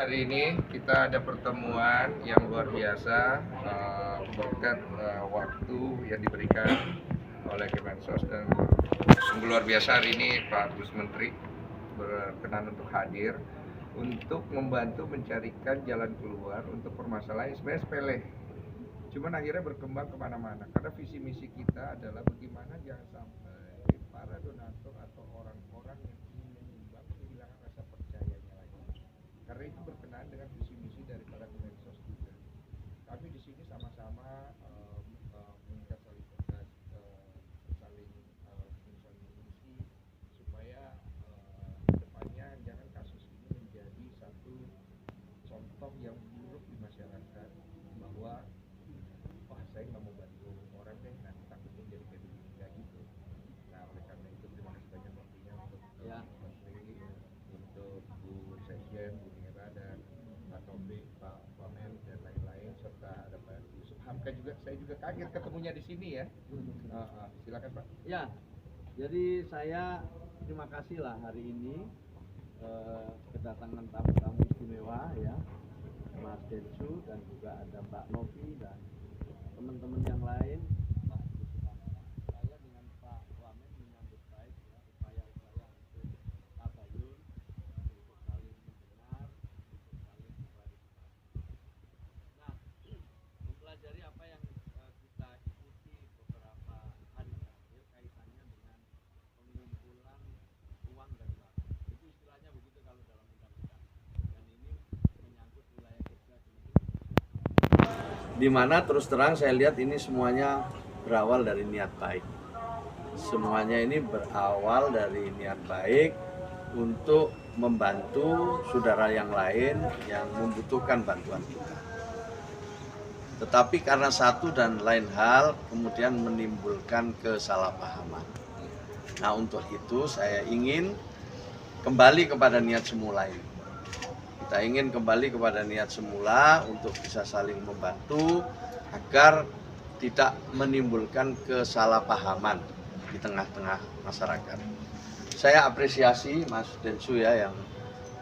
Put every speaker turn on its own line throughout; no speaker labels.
Hari ini kita ada pertemuan yang luar biasa berkat waktu yang diberikan oleh Kemensos, dan sungguh luar biasa hari ini Pak Gus Menteri berkenan untuk hadir untuk membantu mencarikan jalan keluar untuk permasalahan yang sebenarnya sepele, cuman akhirnya berkembang kemana-mana karena visi misi kita adalah bagaimana jangan sampai para donatur atau orang-orang yang ingin menyumbang kehilangan rasa percayanya lagi. Karena itu berkenaan dengan visi misi daripada Kemensos juga. Kami di sini sama-sama mengingat saling saling mengisi supaya depannya jangan kasus ini menjadi satu contoh yang buruk di masyarakat bahwa wah saya nggak mau bantu orang deh, nanti takut menjadi kayak begini, nggak gitu. Nah oleh karena itu terima kasih banyak waktunya untuk Menteri, untuk Bu Sekjen, Bu Mira, dan Pak Taufik, Pak Wamen, dan lain-lain, serta ada Pak Yusuf Hamka juga. Saya juga kaget ketemunya di sini ya. Silakan Pak.
Ya, jadi saya terima kasih lah hari ini kedatangan tamu-tamu istimewa ya, Mas Densu, dan juga ada Mbak Novi dan teman-teman yang lain. Pak Yusuf Hamka. Saya dengan Pak Wamen menyambut baik ya upaya-upaya untuk tabayun, untuk saling mendengar, untuk saling berklarifikasi. Nah, mempelajari apa yang kita ikuti beberapa hari terakhir kaitannya dengan pengumpulan uang dan barang. Itu istilahnya begitu kalau dalam undang-undang. Dan ini menyangkut wilayah kerja Kementerian Sosial. Di mana terus terang saya lihat ini semuanya berawal dari niat baik. Semuanya ini berawal dari niat baik untuk membantu saudara yang lain yang membutuhkan bantuan kita. Tetapi karena satu dan lain hal kemudian menimbulkan kesalahpahaman. Nah, untuk itu saya ingin kembali kepada niat semula ini. Kita ingin kembali kepada niat semula untuk bisa saling membantu agar tidak menimbulkan kesalahpahaman di tengah-tengah masyarakat. Saya apresiasi Mas Densu ya, yang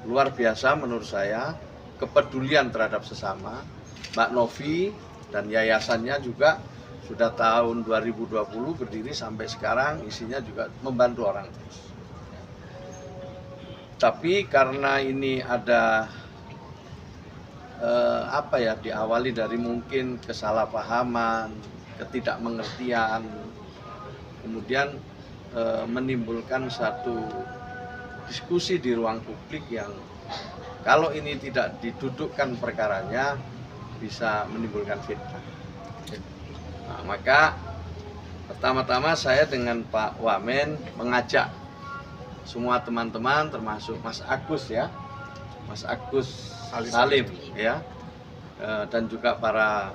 luar biasa menurut saya, kepedulian terhadap sesama. Mbak Novi dan yayasannya juga sudah tahun 2020 berdiri sampai sekarang, isinya juga membantu orang terus. Tapi karena ini ada diawali dari mungkin kesalahpahaman, ketidakmengertian, kemudian menimbulkan satu diskusi di ruang publik yang kalau ini tidak didudukkan perkaranya bisa menimbulkan fitnah. Nah, maka pertama-tama saya dengan Pak Wamen mengajak semua teman-teman termasuk Mas Agus ya, Mas Agus Salim ya, dan juga para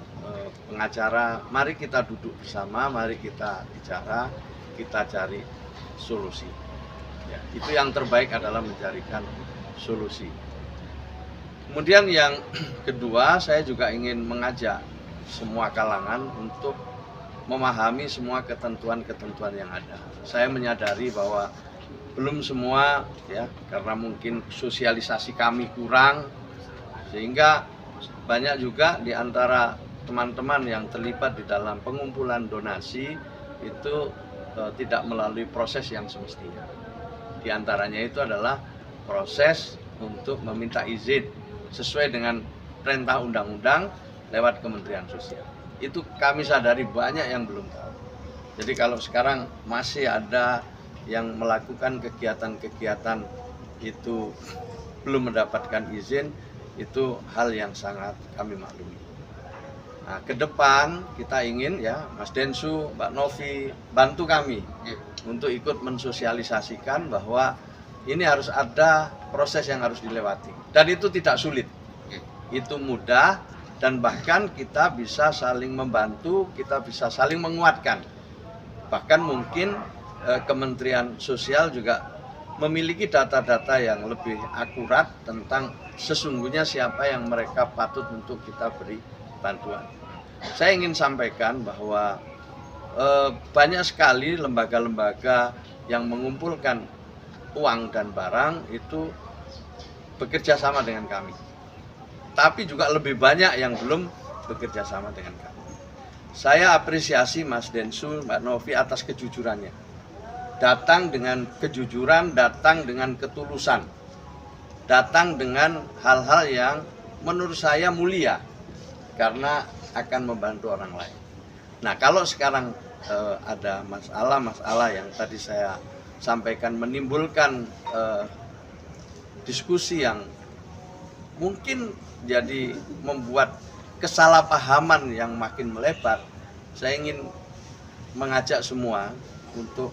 pengacara, mari kita duduk bersama, mari kita bicara, kita cari solusi. Ya, itu yang terbaik adalah mencarikan solusi. Kemudian yang kedua, saya juga ingin mengajak semua kalangan untuk memahami semua ketentuan-ketentuan yang ada. Saya menyadari bahwa belum semua ya, karena mungkin sosialisasi kami kurang, sehingga banyak juga di antara teman-teman yang terlibat di dalam pengumpulan donasi itu tidak melalui proses yang semestinya. Di antaranya itu adalah proses untuk meminta izin sesuai dengan perintah undang-undang lewat Kementerian Sosial. Itu kami sadari banyak yang belum tahu. Jadi kalau sekarang masih ada yang melakukan kegiatan-kegiatan itu belum mendapatkan izin, itu hal yang sangat kami maklumi. Nah, ke depan kita ingin ya, Mas Densu, Mbak Novi, bantu kami untuk ikut mensosialisasikan bahwa ini harus ada proses yang harus dilewati. Dan itu tidak sulit, itu mudah, dan bahkan kita bisa saling membantu, kita bisa saling menguatkan. Bahkan mungkin Kementerian Sosial juga memiliki data-data yang lebih akurat tentang sesungguhnya siapa yang mereka patut untuk kita beri bantuan. Saya ingin sampaikan bahwa banyak sekali lembaga-lembaga yang mengumpulkan uang dan barang itu bekerja sama dengan kami. tapi juga lebih banyak yang belum bekerja sama dengan kami. Saya apresiasi Mas Densu, Mbak Novi atas kejujurannya. Datang dengan kejujuran, datang dengan ketulusan, datang dengan hal-hal yang menurut saya mulia karena akan membantu orang lain. Nah, kalau sekarang ada masalah-masalah yang tadi saya sampaikan menimbulkan diskusi yang mungkin jadi membuat kesalahpahaman yang makin melebar, saya ingin mengajak semua untuk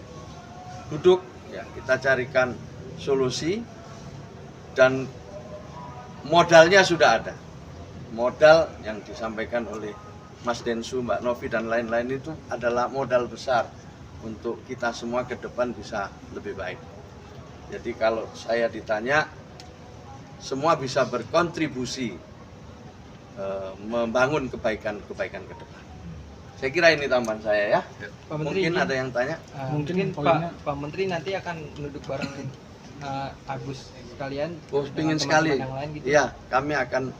duduk, ya, kita carikan solusi, dan modalnya sudah ada. Modal yang disampaikan oleh Mas Densu, Mbak Novi, dan lain-lain itu adalah modal besar untuk kita semua ke depan bisa lebih baik. Jadi kalau saya ditanya, semua bisa berkontribusi membangun kebaikan-kebaikan ke depan. Saya kira ini tambahan saya ya.
Pak Menteri,
mungkin ada yang tanya.
Mungkin Pak Menteri nanti akan duduk bareng Agus sekalian.
Oh, pingin sekali.
Gitu.
Iya, kami akan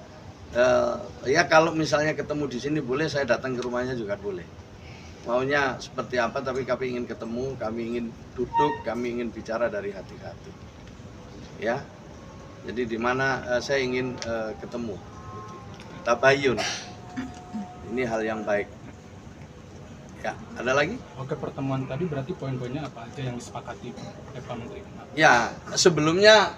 ya kalau misalnya ketemu di sini boleh, saya datang ke rumahnya juga boleh. Maunya seperti apa, tapi kami ingin ketemu, kami ingin duduk, kami ingin bicara dari hati ke hati. Ya. Jadi di mana saya ingin ketemu. Tabayun. Ini hal yang baik. Ya, ada lagi?
Oke, pertemuan tadi berarti poin-poinnya apa aja yang disepakati Pak Menteri?
Ya, sebelumnya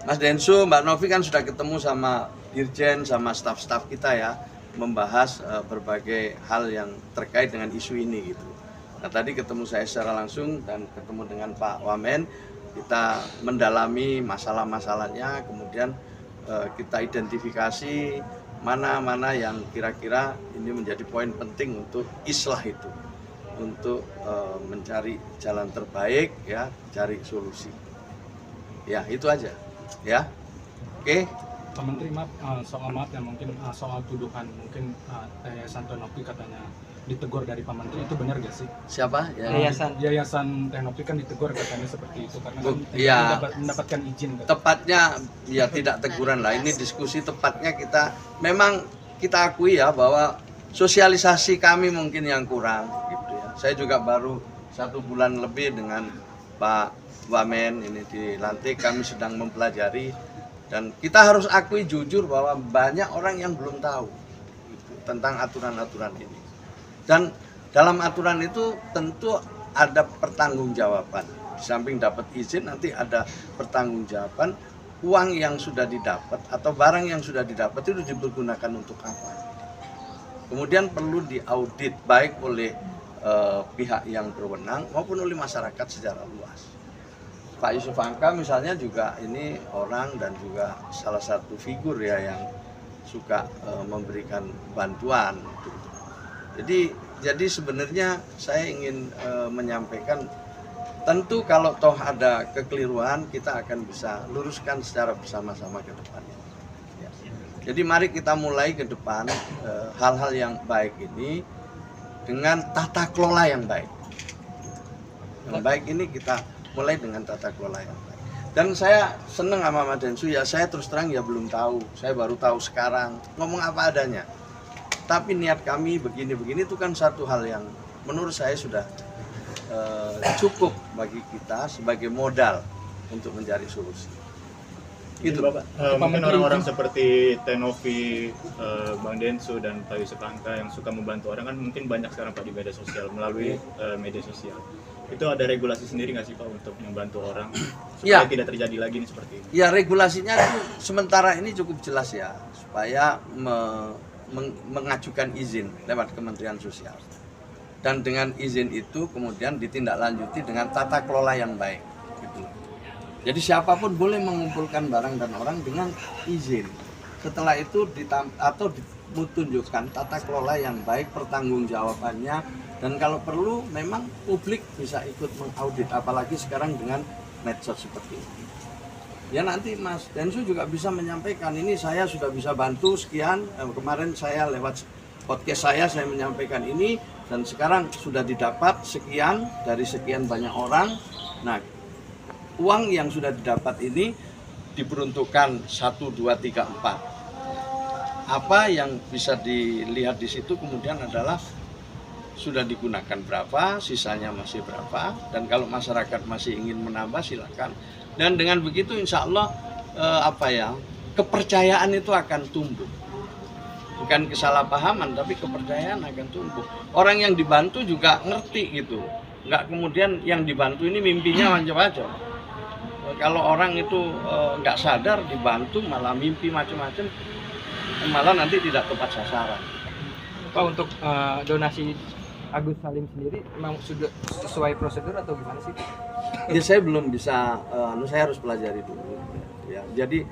Mas Densu, Mbak Novi kan sudah ketemu sama Dirjen, sama staf-staf kita ya, membahas berbagai hal yang terkait dengan isu ini gitu. Nah, tadi ketemu saya secara langsung dan ketemu dengan Pak Wamen, kita mendalami masalah-masalahnya, kemudian kita identifikasi mana-mana yang kira-kira ini menjadi poin penting untuk islah itu, untuk mencari jalan terbaik ya, cari solusi. Ya, itu aja ya. Oke.
Pak Menteri, maaf ya, mungkin soal tuduhan mungkin Yayasan Teknopti katanya ditegur dari Pak Menteri, itu benar gak sih?
Siapa? Ya.
Yayasan Teknopti kan ditegur katanya seperti itu karena
ya,
mendapatkan izin.
Tepatnya ya tidak teguran lah, ini diskusi. Tepatnya kita memang kita akui ya bahwa sosialisasi kami mungkin yang kurang gitu ya. Saya juga baru 1 bulan lebih dengan Pak Wamen ini dilantik, kami sedang mempelajari, dan kita harus akui jujur bahwa banyak orang yang belum tahu gitu, tentang aturan-aturan ini. Dan dalam aturan itu tentu ada pertanggungjawaban. Di samping dapat izin, nanti ada pertanggungjawaban. Uang yang sudah didapat atau barang yang sudah didapat itu dipergunakan untuk apa. Kemudian perlu diaudit baik oleh pihak yang berwenang maupun oleh masyarakat secara luas. Pak Yusuf Hamka misalnya juga ini orang dan juga salah satu figur ya yang suka memberikan bantuan. Jadi sebenarnya saya ingin menyampaikan, tentu kalau toh ada kekeliruan kita akan bisa luruskan secara bersama-sama ke depannya. Ya. Jadi mari kita mulai ke depan hal-hal yang baik ini dengan tata kelola yang baik. Yang baik ini kita mulai dengan tata kelola yang baik. Dan saya senang sama Mas Densu ya, saya terus terang ya belum tahu, saya baru tahu sekarang, ngomong apa adanya. Tapi niat kami begini-begini itu kan satu hal yang menurut saya sudah cukup bagi kita sebagai modal untuk mencari solusi. Gitu.
Bapak, mungkin orang-orang seperti Tenovi, Bang Densu dan Pak Yusuf Hamka yang suka membantu orang kan mungkin banyak sekarang Pak di media sosial, melalui media sosial. Itu ada regulasi sendiri nggak sih Pak untuk membantu orang supaya tidak terjadi lagi nih seperti ini? Ya, regulasinya itu sementara ini cukup jelas ya, supaya mengajukan izin lewat Kementerian Sosial. Dan dengan izin itu kemudian ditindaklanjuti dengan tata kelola yang baik. Gitu. Jadi siapapun boleh mengumpulkan barang dan orang dengan izin. Setelah itu ditunjukkan tata kelola yang baik, pertanggungjawabannya, dan kalau perlu memang publik bisa ikut mengaudit, apalagi sekarang dengan medsos seperti ini. Ya nanti Mas Densu juga bisa menyampaikan, ini saya sudah bisa bantu sekian, kemarin saya lewat podcast saya menyampaikan ini, dan sekarang sudah didapat sekian dari sekian banyak orang. Nah, uang yang sudah didapat ini diperuntukkan 1, 2, 3, 4.
apa yang bisa dilihat di situ kemudian adalah sudah digunakan berapa, sisanya masih berapa, dan kalau masyarakat masih ingin menambah silakan. Dan dengan begitu insya Allah kepercayaan itu akan tumbuh. Bukan kesalahpahaman, tapi kepercayaan akan tumbuh. Orang yang dibantu juga ngerti gitu. Nggak kemudian yang dibantu ini mimpinya macam-macam. Kalau orang itu nggak sadar dibantu malah mimpi macam-macam, malah nanti tidak tepat sasaran.
Pak, untuk donasi Agus Salim sendiri memang sudah sesuai prosedur atau gimana sih?
Ya saya belum bisa, saya harus pelajari dulu. Ya, jadi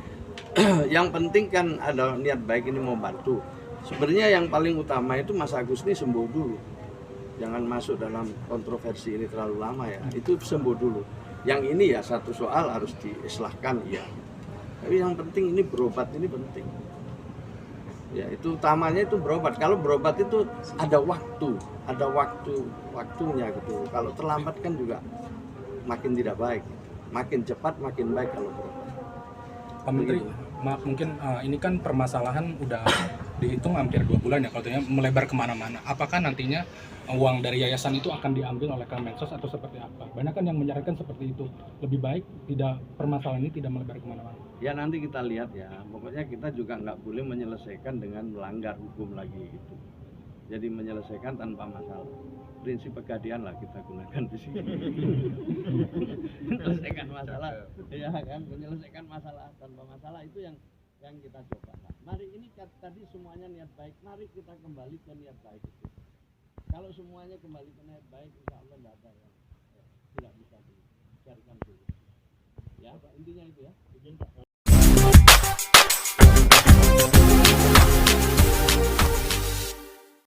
yang penting kan ada niat baik ini mau bantu. Sebenarnya yang paling utama itu Mas Agus ini sembuh dulu. Jangan masuk dalam kontroversi ini terlalu lama ya. Itu sembuh dulu. Yang ini ya satu soal harus diislahkan ya. Tapi yang penting ini berobat ini penting. Ya itu utamanya itu berobat. Kalau berobat itu ada waktunya gitu. Kalau terlambat kan juga makin tidak baik. Makin cepat makin baik kalau berobat.
Pak Menteri, maaf mungkin ini kan permasalahan udah dihitung hampir 2 bulan ya, kalau melebar kemana-mana. Apakah nantinya uang dari yayasan itu akan diambil oleh Kemensos atau seperti apa? Banyak kan yang menyarankan seperti itu. Lebih baik tidak permasalahan ini tidak melebar kemana-mana.
Ya nanti kita lihat ya. Pokoknya kita juga nggak boleh menyelesaikan dengan melanggar hukum lagi gitu. Jadi menyelesaikan tanpa masalah. Prinsip pegadian lah kita gunakan di sini. Menyelesaikan masalah, ya kan? Menyelesaikan masalah tanpa masalah itu yang kita coba. Mari ini tadi semuanya niat baik. Mari kita kembali ke niat baik itu. Kalau semuanya kembali ke niat baik, insya Allah tidak ada yang tidak bisa dicarikan dulu. Ya, intinya itu ya.